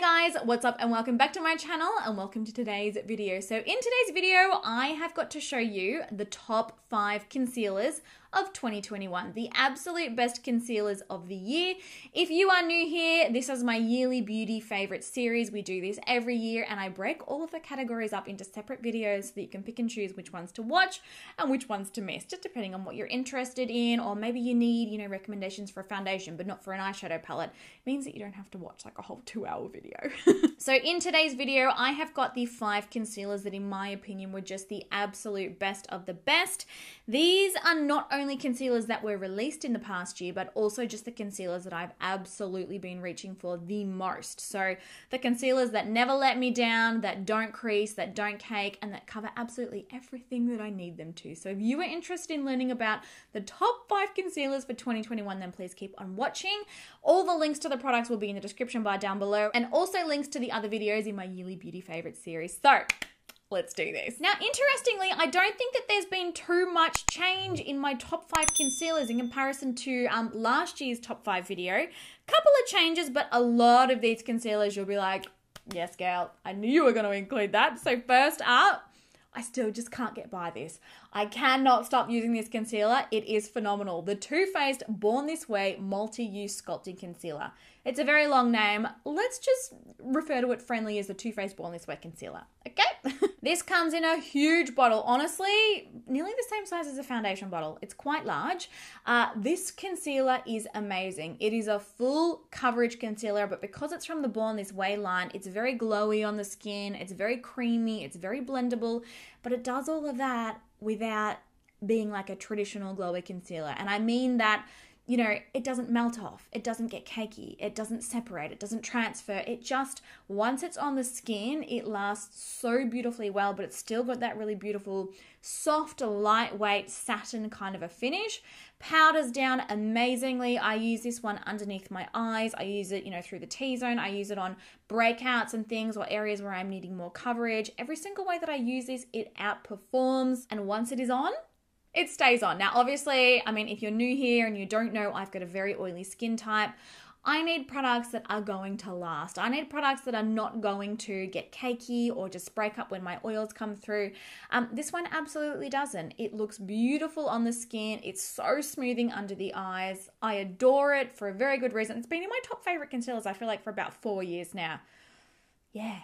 Hey guys, what's up and welcome back to my channel and welcome to today's video. So in today's video, I have got to show you the top 5 concealers of 2021, the absolute best concealers of the year. If you are new here, this is my yearly beauty favorite series. We do this every year and I break all of the categories up into separate videos so that you can pick and choose which ones to watch and which ones to miss, just depending on what you're interested in, or maybe you need, recommendations for a foundation but not for an eyeshadow palette. It means that you don't have to watch like a whole 2-hour video. So in today's video, I have got the 5 concealers that in my opinion were just the absolute best of the best. These are not only concealers that were released in the past year, but also just the concealers that I've absolutely been reaching for the most. So the concealers that never let me down, that don't crease, that don't cake, and that cover absolutely everything that I need them to. So if you are interested in learning about the top 5 concealers for 2021, then please keep on watching. All the links to the products will be in the description bar down below, and also links to the other videos in my yearly beauty favorites series. So let's do this. Now, interestingly, I don't think that there's been too much change in my top 5 concealers in comparison to last year's top 5 video. Couple of changes, but a lot of these concealers you'll be like, yes, girl, I knew you were going to include that. So first up, I still just can't get by this. I cannot stop using this concealer. It is phenomenal. The Too Faced Born This Way Multi-Use Sculpting Concealer. It's a very long name. Let's just refer to it friendly as the Too Faced Born This Way Concealer. Okay? This comes in a huge bottle. Honestly, nearly the same size as a foundation bottle. It's quite large. This concealer is amazing. It is a full coverage concealer, but because it's from the Born This Way line, it's very glowy on the skin. It's very creamy. It's very blendable, but it does all of that without being like a traditional glowy concealer. And I mean that, it doesn't melt off, it doesn't get cakey, it doesn't separate, it doesn't transfer. It just, once it's on the skin, it lasts so beautifully well, but it's still got that really beautiful, soft, lightweight satin kind of a finish. Powders down amazingly. I use this one underneath my eyes. I use it, through the T-zone. I use it on breakouts and things, or areas where I'm needing more coverage. Every single way that I use this, it outperforms. And once it is on, it stays on. Now, obviously, if you're new here and you don't know, I've got a very oily skin type. I need products that are going to last. I need products that are not going to get cakey or just break up when my oils come through. This one absolutely doesn't. It looks beautiful on the skin. It's so smoothing under the eyes. I adore it for a very good reason. It's been in my top favorite concealers, I feel like, for about 4 years now. Yeah.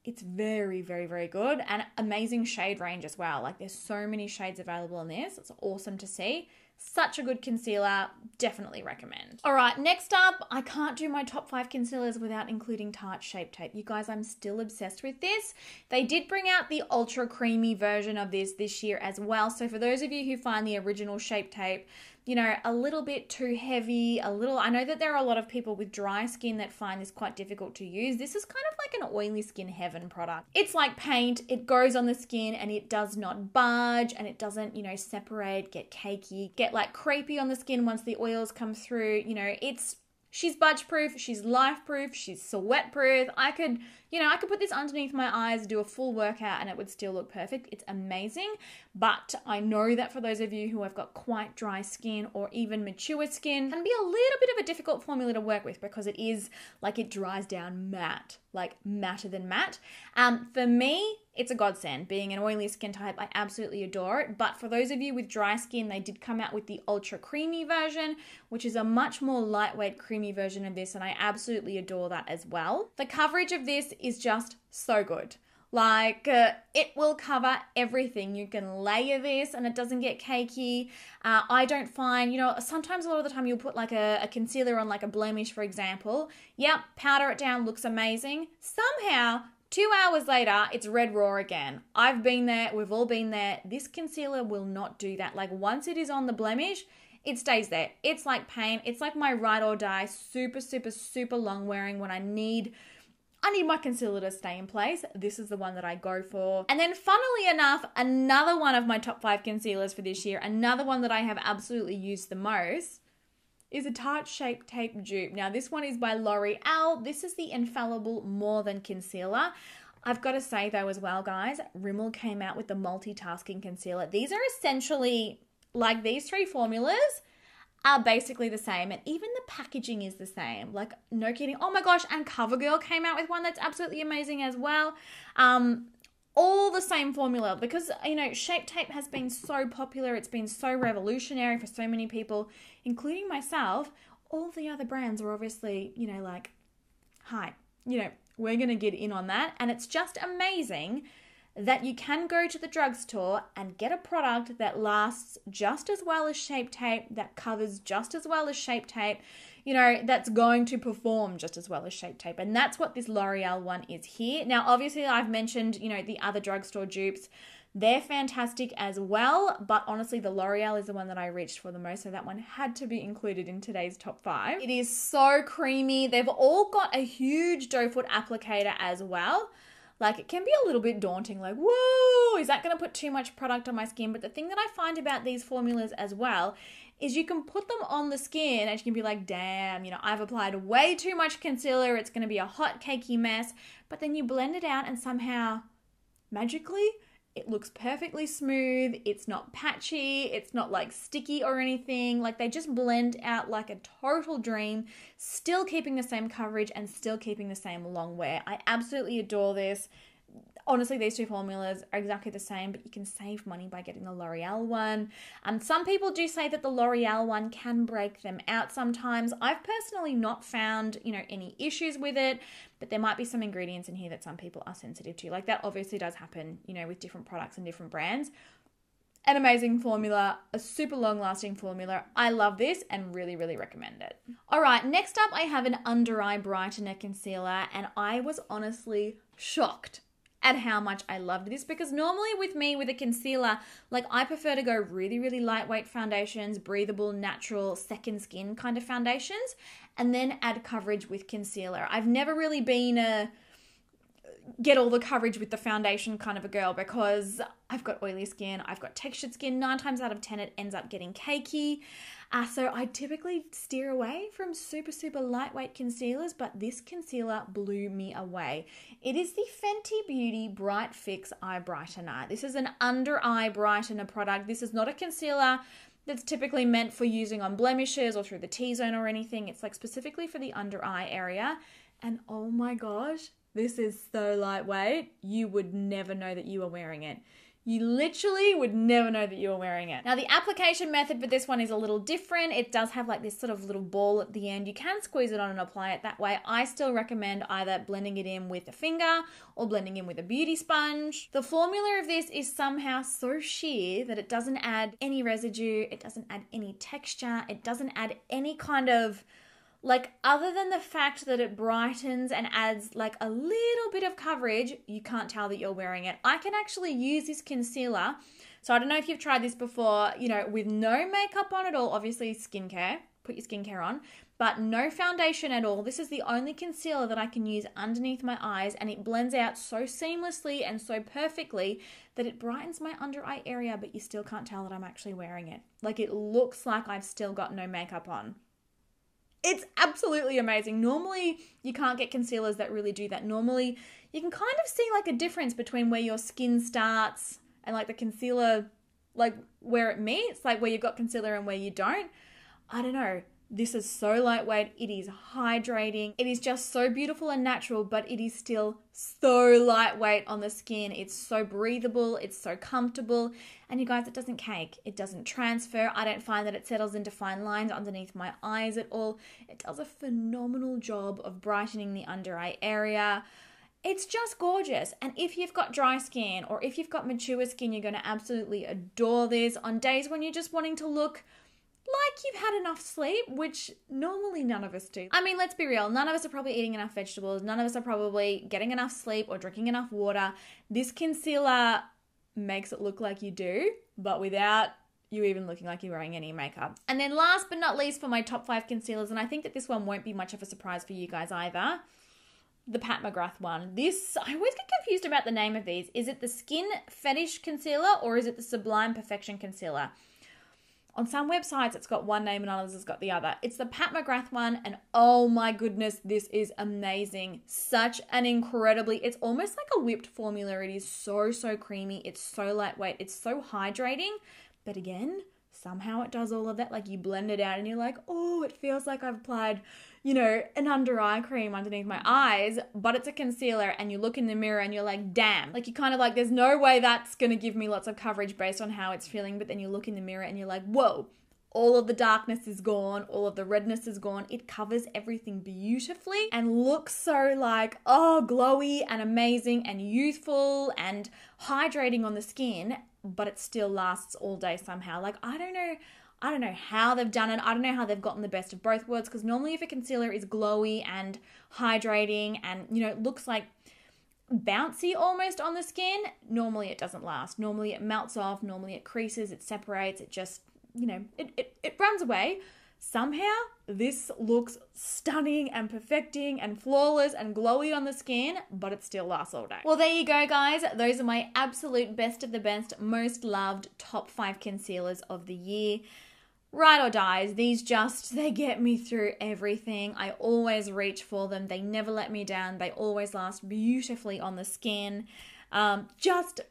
It's very, very, very good, and amazing shade range as well. Like, there's so many shades available in this. It's awesome to see. Such a good concealer. Definitely recommend. All right, next up, I can't do my top 5 concealers without including Tarte Shape Tape. You guys, I'm still obsessed with this. They did bring out the ultra creamy version of this year as well. So for those of you who find the original Shape Tape, a little bit too heavy, I know that there are a lot of people with dry skin that find this quite difficult to use. This is kind of like an oily skin heaven product. It's like paint. It goes on the skin and it does not budge, and it doesn't, separate, get cakey, get like creepy on the skin once the oils come through. She's budge proof, she's life proof, she's sweat proof. I could put this underneath my eyes, do a full workout, and it would still look perfect. It's amazing. But I know that for those of you who have got quite dry skin or even mature skin, it can be a little bit of a difficult formula to work with because it is like it dries down matte, like matter than matte. For me, it's a godsend. Being an oily skin type, I absolutely adore it. But for those of you with dry skin, they did come out with the ultra creamy version, which is a much more lightweight creamy version of this, and I absolutely adore that as well. The coverage of this is just so good. Like, it will cover everything. You can layer this and it doesn't get cakey. I don't find, sometimes a lot of the time you'll put like a concealer on like a blemish, for example. Yep, powder it down, looks amazing. Somehow, 2 hours later, it's red raw again. I've been there. We've all been there. This concealer will not do that. Like, once it is on the blemish, it stays there. It's like paint. It's like my ride or die, super, super, super long wearing when I need my concealer to stay in place. This is the one that I go for. And then funnily enough, another one of my top 5 concealers for this year, another one that I have absolutely used the most, is a Tarte Shape Tape dupe. Now, this one is by L'Oreal. This is the Infallible More Than Concealer. I've got to say, though, as well, guys, Rimmel came out with the multitasking concealer. These are essentially, like, these 3 formulas are basically the same, and even the packaging is the same. Like, no kidding. Oh my gosh, and CoverGirl came out with one that's absolutely amazing as well. All the same formula, because, you know, Shape Tape has been so popular. It's been so revolutionary for so many people, including myself. All the other brands are obviously, you know, like, hi, you know, we're going to get in on that. And it's just amazing that you can go to the drugstore and get a product that lasts just as well as Shape Tape, that covers just as well as Shape Tape, you know, that's going to perform just as well as Shape Tape. And that's what this L'Oreal one is here. Now, obviously, I've mentioned, you know, the other drugstore dupes. They're fantastic as well, but honestly, the L'Oreal is the one that I reached for the most, so that one had to be included in today's top 5. It is so creamy. They've all got a huge doe foot applicator as well. Like, it can be a little bit daunting, like, whoa, is that going to put too much product on my skin? But the thing that I find about these formulas as well is you can put them on the skin and you can be like, damn, you know, I've applied way too much concealer. It's going to be a hot, cakey mess. But then you blend it out and somehow, magically, it looks perfectly smooth. It's not patchy. It's not like sticky or anything. Like, they just blend out like a total dream, still keeping the same coverage and still keeping the same long wear. I absolutely adore this. Honestly, these two formulas are exactly the same, but you can save money by getting the L'Oreal one. Some people do say that the L'Oreal one can break them out sometimes. I've personally not found, you know, any issues with it, but there might be some ingredients in here that some people are sensitive to. Like, that obviously does happen, you know, with different products and different brands. An amazing formula, a super long-lasting formula. I love this and really, really recommend it. All right, next up, I have an under eye brightener concealer, and I was honestly shocked at how much I loved this, because normally with me, with a concealer, like, I prefer to go really, really lightweight foundations, breathable, natural, second skin kind of foundations, and then add coverage with concealer. I've never really been a get all the coverage with the foundation kind of a girl, because I've got oily skin, I've got textured skin. 9 times out of 10, it ends up getting cakey. So I typically steer away from super, super lightweight concealers, but this concealer blew me away. It is the Fenty Beauty Bright Fix Eye Brightener. This is an under eye brightener product. This is not a concealer that's typically meant for using on blemishes or through the T-zone or anything. It's like specifically for the under eye area. And oh my gosh, this is so lightweight. You would never know that you are wearing it. You literally would never know that you are wearing it. Now, the application method for this one is a little different. It does have like this sort of little ball at the end. You can squeeze it on and apply it that way. I still recommend either blending it in with a finger or blending in with a beauty sponge. The formula of this is somehow so sheer that it doesn't add any residue. It doesn't add any texture. It doesn't add any kind of, like, other than the fact that it brightens and adds like a little bit of coverage, you can't tell that you're wearing it. I can actually use this concealer. So I don't know if you've tried this before, you know, with no makeup on at all, obviously skincare, put your skincare on, but no foundation at all. This is the only concealer that I can use underneath my eyes, and it blends out so seamlessly and so perfectly that it brightens my under eye area, but you still can't tell that I'm actually wearing it. Like, it looks like I've still got no makeup on. It's absolutely amazing. Normally, you can't get concealers that really do that. Normally, you can kind of see like a difference between where your skin starts and like the concealer, like where it meets, like where you've got concealer and where you don't. I don't know. This is so lightweight. It is hydrating. It is just so beautiful and natural, but it is still so lightweight on the skin. It's so breathable. It's so comfortable. And you guys, it doesn't cake. It doesn't transfer. I don't find that it settles into fine lines underneath my eyes at all. It does a phenomenal job of brightening the under eye area. It's just gorgeous. And if you've got dry skin or if you've got mature skin, you're going to absolutely adore this on days when you're just wanting to look like you've had enough sleep, which normally none of us do. I mean, let's be real. None of us are probably eating enough vegetables. None of us are probably getting enough sleep or drinking enough water. This concealer makes it look like you do, but without you even looking like you're wearing any makeup. And then last but not least, for my top 5 concealers, and I think that this one won't be much of a surprise for you guys either, the Pat McGrath one. This, I always get confused about the name of these. Is it the Skin Fetish Concealer or is it the Sublime Perfection Concealer? On some websites, it's got one name and others it's got the other. It's the Pat McGrath one, and oh my goodness, this is amazing. Such an incredibly, it's almost like a whipped formula. It is so, so creamy. It's so lightweight. It's so hydrating, but again, somehow it does all of that. Like you blend it out and you're like, oh, it feels like I've applied, you know, an under eye cream underneath my eyes, but it's a concealer, and you look in the mirror and you're like, damn. Like you kind of like, there's no way that's going to give me lots of coverage based on how it's feeling. But then you look in the mirror and you're like, whoa, all of the darkness is gone, all of the redness is gone. It covers everything beautifully and looks so like, oh, glowy and amazing and youthful and hydrating on the skin, but it still lasts all day somehow. Like, I don't know how they've done it. I don't know how they've gotten the best of both worlds, because normally if a concealer is glowy and hydrating and, you know, looks like bouncy almost on the skin, normally it doesn't last. Normally it melts off, normally it creases, it separates, it just, you know, it runs away. Somehow this looks stunning and perfecting and flawless and glowy on the skin, but it still lasts all day. Well, there you go, guys. Those are my absolute best of the best, most loved top 5 concealers of the year. Ride or dies, these they get me through everything. I always reach for them. They never let me down. They always last beautifully on the skin. Just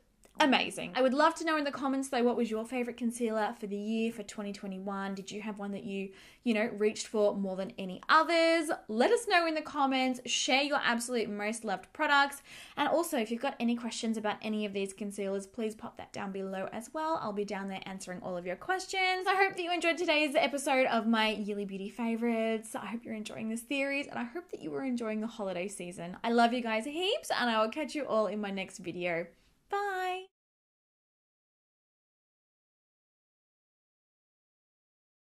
amazing. I would love to know in the comments though, what was your favorite concealer for the year for 2021? Did you have one that you know, reached for more than any others? Let us know in the comments. Share your absolute most loved products. And also, if you've got any questions about any of these concealers, please pop that down below as well. I'll be down there answering all of your questions. I hope that you enjoyed today's episode of my yearly beauty favorites. I hope you're enjoying this series, and I hope that you were enjoying the holiday season. I love you guys heaps, and I will catch you all in my next video.